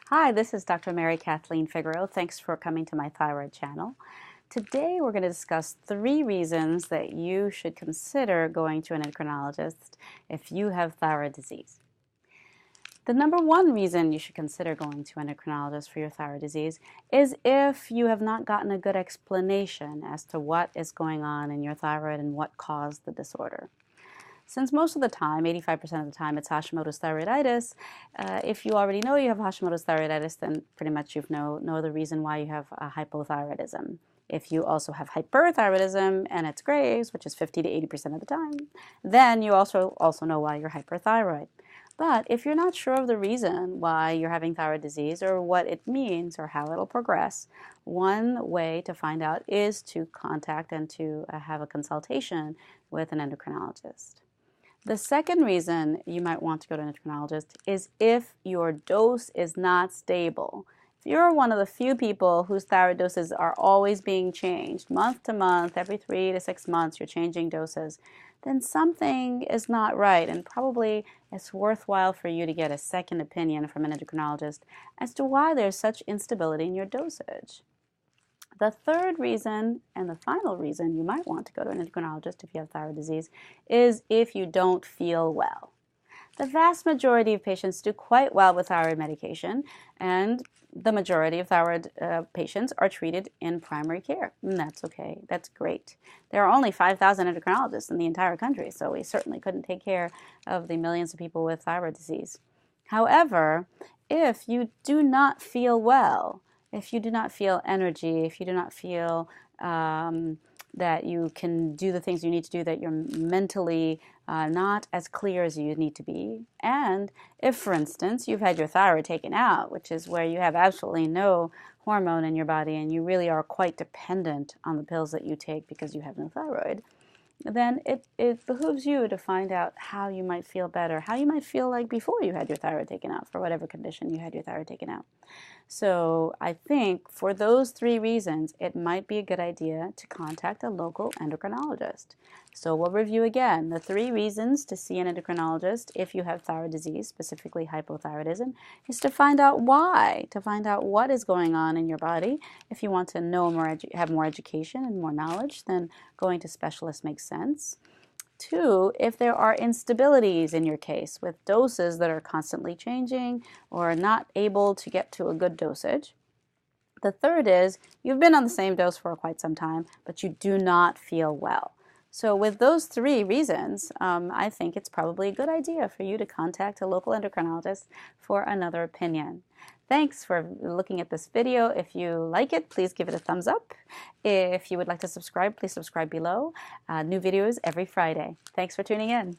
Hi, this is Dr. Mary Kathleen Figueroa. Thanks for coming to my thyroid channel. Today we're going to discuss 3 reasons that you should consider going to an endocrinologist if you have thyroid disease. The number 1 reason you should consider going to an endocrinologist for your thyroid disease is if you have not gotten a good explanation as to what is going on in your thyroid and what caused the disorder. Since most of the time, 85% of the time, it's Hashimoto's thyroiditis, if you already know you have Hashimoto's thyroiditis, then pretty much you know the reason why you have hypothyroidism. If you also have hyperthyroidism and it's Graves', which is 50 to 80% of the time, then you also know why you're hyperthyroid. But if you're not sure of the reason why you're having thyroid disease or what it means or how it'll progress, one way to find out is to contact and to have a consultation with an endocrinologist. The second reason you might want to go to an endocrinologist is if your dose is not stable. If you're one of the few people whose thyroid doses are always being changed, month to month, every 3 to 6 months you're changing doses, then something is not right, and probably it's worthwhile for you to get a second opinion from an endocrinologist as to why there's such instability in your dosage. The third reason, and the final reason you might want to go to an endocrinologist if you have thyroid disease, is if you don't feel well. The vast majority of patients do quite well with thyroid medication, and the majority of thyroid patients are treated in primary care, and that's okay. That's great. There are only 5,000 endocrinologists in the entire country, so we certainly couldn't take care of the millions of people with thyroid disease. However, if you do not feel well, if you do not feel energy, if you do not feel that you can do the things you need to do, that you're mentally not as clear as you need to be, and if, for instance, you've had your thyroid taken out, which is where you have absolutely no hormone in your body and you really are quite dependent on the pills that you take because you have no thyroid, then it behooves you to find out how you might feel better, how you might feel like before you had your thyroid taken out, for whatever condition you had your thyroid taken out. So I think for those 3 reasons, it might be a good idea to contact a local endocrinologist. So we'll review again the 3 reasons to see an endocrinologist if you have thyroid disease, specifically hypothyroidism, is to find out why, to find out what is going on in your body. If you want to know more, have more education and more knowledge, then going to specialists makes sense. 2, if there are instabilities in your case with doses that are constantly changing or not able to get to a good dosage. The third is you've been on the same dose for quite some time, but you do not feel well. So with those 3 reasons, I think it's probably a good idea for you to contact a local endocrinologist for another opinion. Thanks for looking at this video. If you like it, please give it a thumbs up. If you would like to subscribe, please subscribe below. New videos every Friday. Thanks for tuning in.